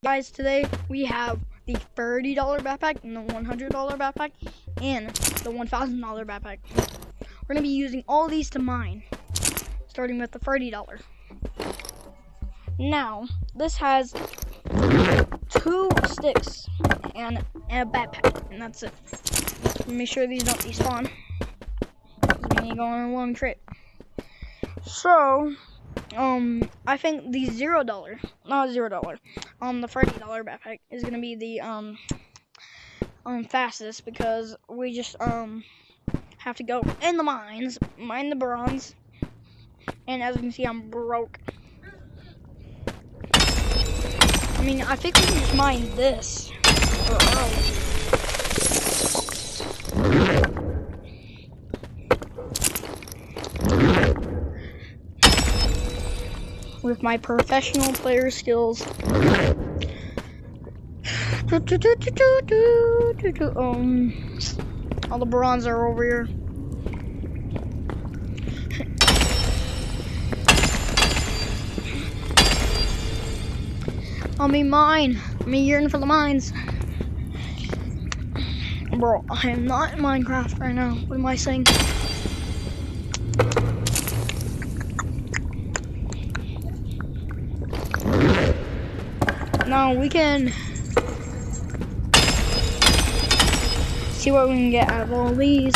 Guys, today we have the $30 backpack and the $100 backpack and the $1,000 backpack. We're going to be using all these to mine, starting with the $30. Now, this has 2 sticks and a backpack, and that's it. Make sure these don't despawn, because we need to go on a long trip. So, I think the the $30 backpack is gonna be the fastest, because we just have to go in the mines, mine the bronze, and as you can see, I'm broke. I mean, I think we can just mine this with my professional player skills. All the bronze are over here. I mean mine. I'm yearning for the mines. Bro, I am not in Minecraft right now. What am I saying? Now we can see what we can get out of all these.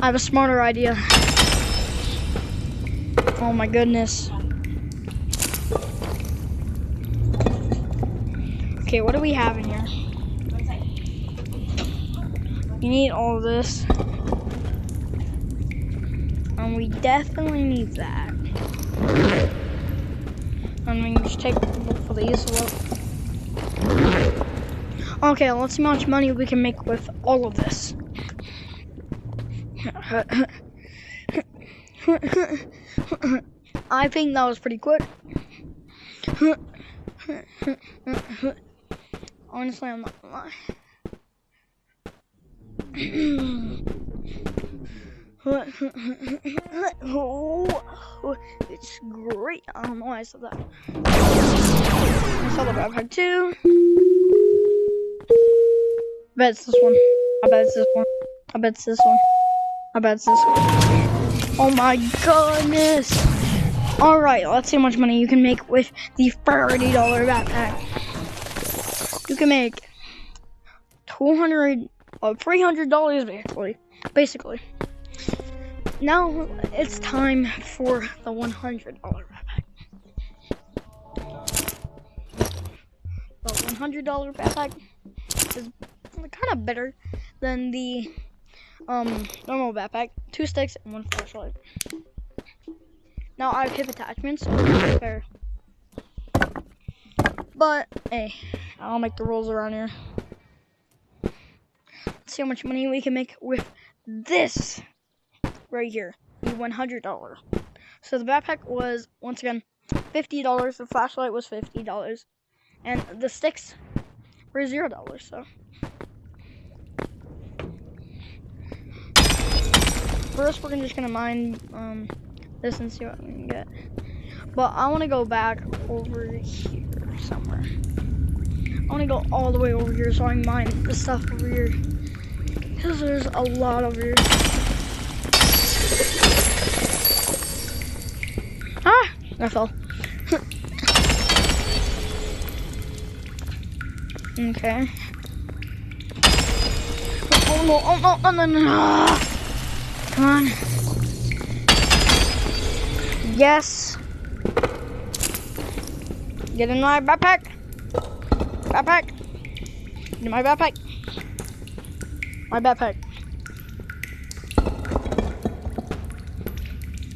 I have a smarter idea. Oh my goodness. Okay, what do we have in here? You need all of this. And we definitely need that. And we can just take both of these. Okay, let's see how much money we can make with all of this. I think that was pretty quick. Honestly, I'm not gonna lie. Oh, it's great. I don't know why I said that. I saw the backpack too. I bet it's this one. I bet it's this one. I bet it's this one. I bet it's this one. Oh my goodness. Alright, let's see how much money you can make with the $30 backpack. You can make $300 basically. Now it's time for the $100 backpack. The $100 backpack is kind of better than the normal backpack. 2 sticks and 1 flashlight. Now I have hip attachments, so it's fair. But hey, I'll make the rules around here. Let's see how much money we can make with this right here, the $100. So the backpack was, once again, $50. The flashlight was $50, and the sticks were $0. So first, we're just gonna mine this and see what we can get. But I want to go back over here somewhere. I want to go all the way over here so I can mine the stuff over here, because there's a lot over here. Ah! I fell. Okay. Oh no, oh no, no, no, no. Come on. Yes. Get in my backpack. Backpack. Get in my backpack. My backpack.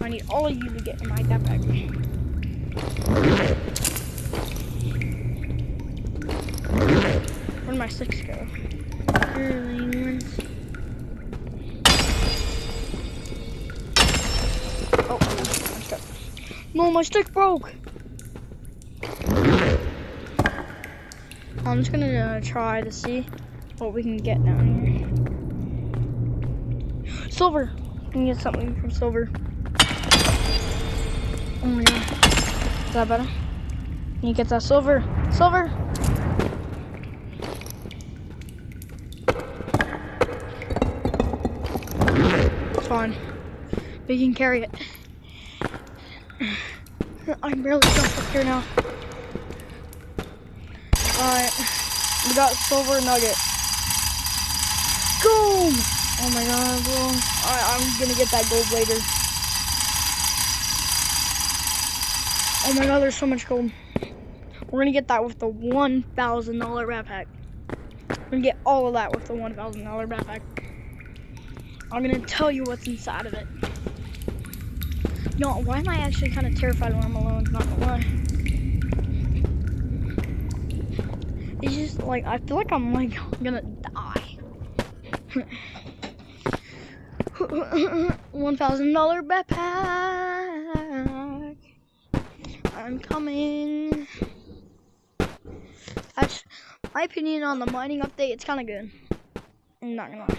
I need all of you to get in my backpack. Where did my sticks go? Oh, no, my stick broke. I'm just gonna try to see what we can get down here. Silver. We can get something from silver. Oh my god. Is that better? You get that silver. Silver! It's fine. We can carry it. I barely jumped up here now. Alright. We got silver nugget. Gold! Oh my god, bro. Alright, I'm gonna get that gold later. Oh my god, there's so much gold. We're gonna get that with the $1,000 backpack. We're gonna get all of that with the $1,000 backpack. I'm gonna tell you what's inside of it. No, why am I actually kind of terrified when I'm alone? Not gonna lie. It's just like, I feel like I'm like gonna die. $1,000 backpack. I'm coming. That's my opinion on the mining update. It's kind of good. I'm not gonna lie.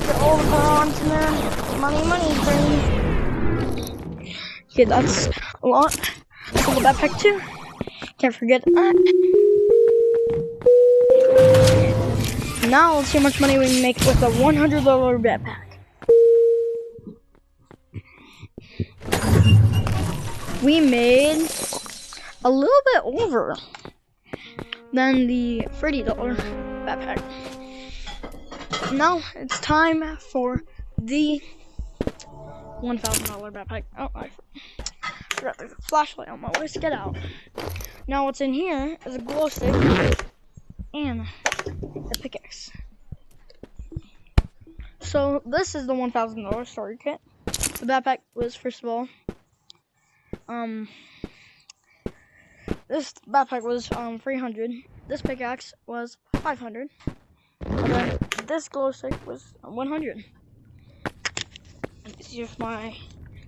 Get all the bronze in there. Money, money, friends. Okay, that's a lot. For the backpack too. Can't forget that. Now let's see how much money we can make with a $100 backpack. We made a little bit over than the $30 backpack. Now it's time for the $1,000 backpack. Oh, I forgot there's a flashlight on my waist. Get out. Now what's in here is a glow stick and a pickaxe. So this is the $1,000 starter kit. The backpack was, first of all, this backpack was $300. This pickaxe was $500. And then this glow stick was $100. Let's see if my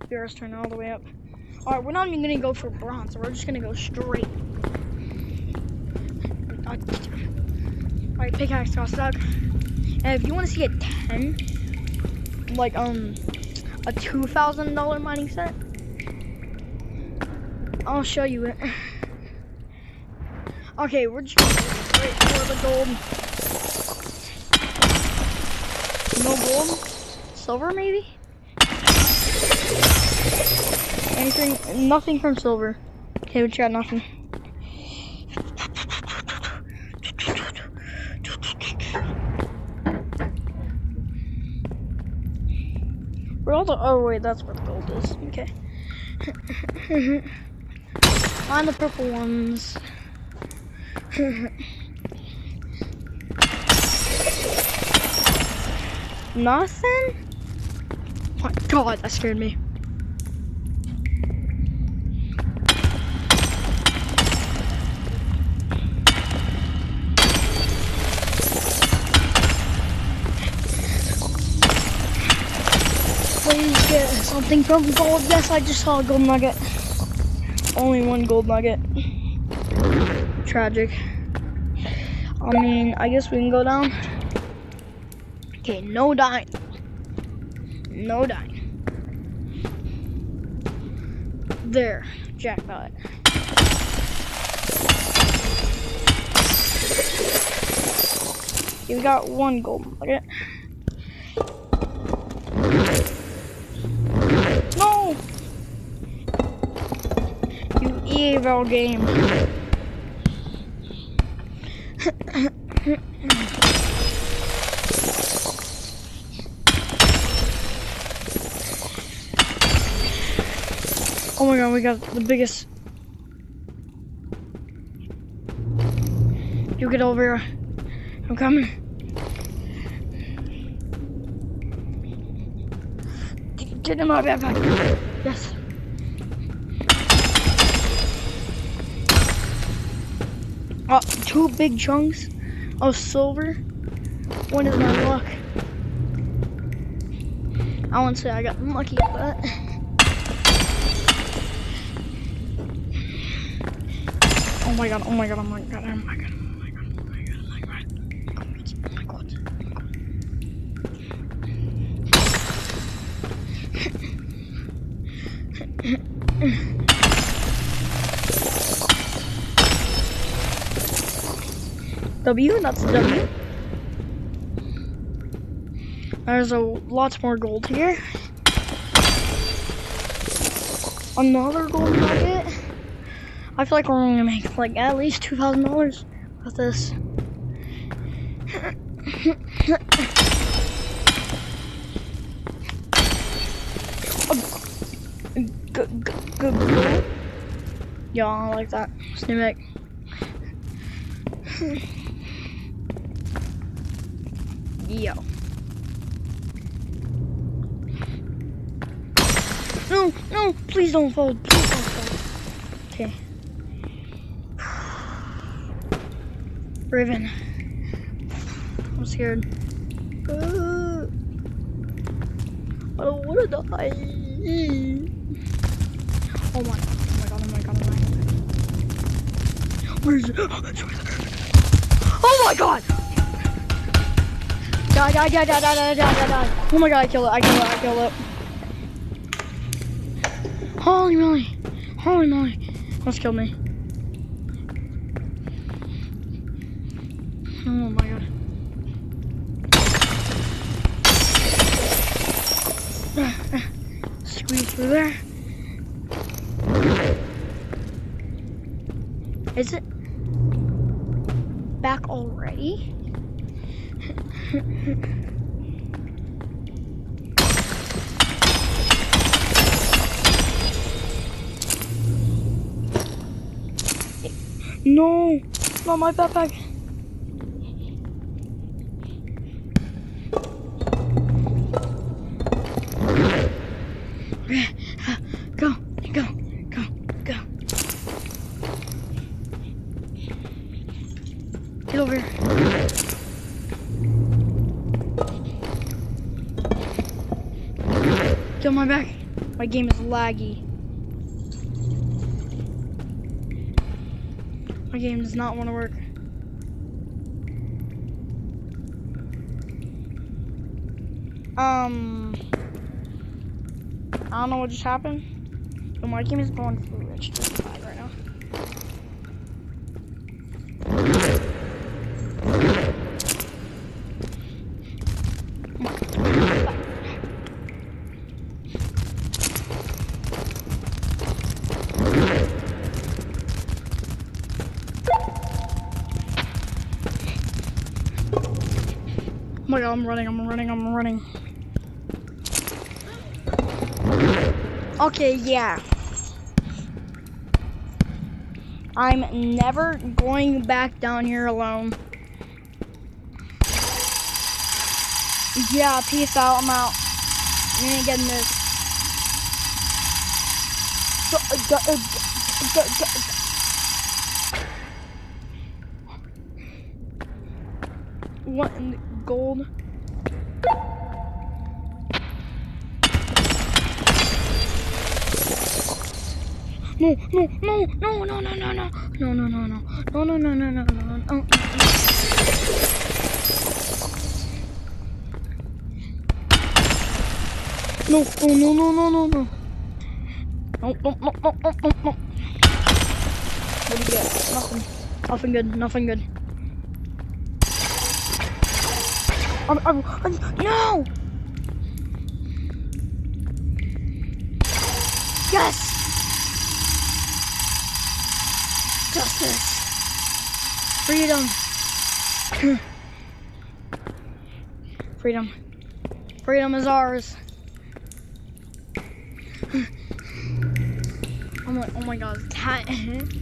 viewers turn all the way up. Alright, we're not even gonna go for bronze, we're just gonna go straight. Alright, pickaxe got stuck. And if you wanna see a 10, like a $2,000 mining set, I'll show you it. Okay, we're just gonna go straight for the gold. No gold? Silver maybe? Anything, nothing from silver. Okay, we got nothing. Where all the, oh wait, that's where the gold is. Okay. Find the purple ones. Nothing? Oh my god, that scared me. Please get something from gold. Yes, I just saw a gold nugget. Only one gold nugget. Tragic. I mean, I guess we can go down. Okay, no dying. No dying. There, jackpot. Okay, we got one gold nugget. No! You evil game. Oh my god, we got the biggest. You get over here. I'm coming. Get in my backpack. Yes. Oh, 2 big chunks of silver. One is my luck. I won't say I got lucky, but oh my god, oh my god, oh my god, oh my god, oh my god, oh my god, oh my god, oh my god, oh my god. W, that's a W. There's a lots more gold here. Another gold nugget. I feel like we're gonna make like at least $2,000 with this. Good. Yeah, I like that. Snimek. Yo. No, please don't fold. Please don't fold. Okay. Raven. I'm scared. I don't want to die. Oh my god. Where is it? Oh my god! Die. Oh my god, I killed it. Holy moly. Almost killed me. Oh my god. Squeeze through there. Is it back already? No, not my backpack. Go. Get over here. Get on my back. My game is laggy. My game does not want to work. I don't know what just happened, but my game is going through rich 35 right now. Oh my god, I'm running. Okay, yeah. I'm never going back down here alone. Yeah, peace out, I'm out. You ain't getting this. What in the gold? No. What do you get? Nothing good. No! Yes! Justice! Freedom! Freedom is ours. Oh my god, is that it?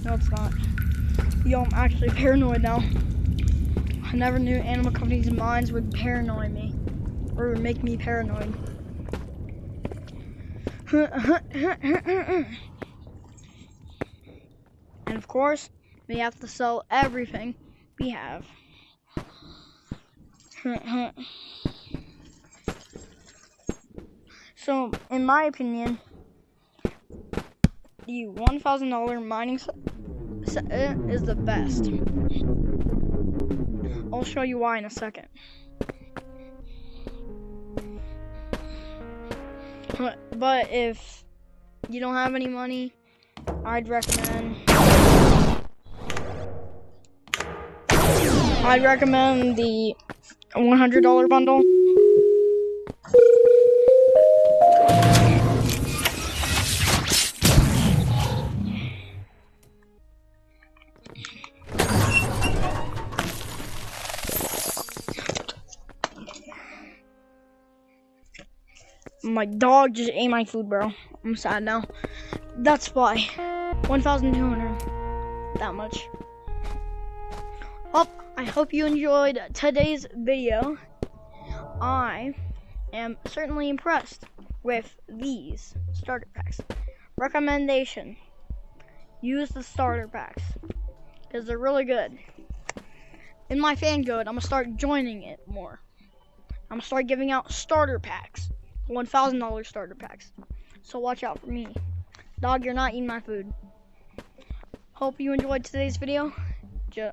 No, it's not. Yo, I'm actually paranoid now. I never knew animal companies' minds would paranoid me. Or would make me paranoid. And of course, we have to sell everything we have. So, in my opinion, the $1,000 mining set is the best. I'll show you why in a second. But if you don't have any money, I'd recommend the $100 bundle. My dog just ate my food, bro. I'm sad now. That's why. 1,200. That much. Well, I hope you enjoyed today's video. I am certainly impressed with these starter packs. Recommendation: use the starter packs because they're really good. In my fan code, I'm gonna start joining it more. I'm gonna start giving out starter packs, $1,000 starter packs. So watch out for me. Dog, you're not eating my food. Hope you enjoyed today's video.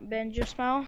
Ben, just smile.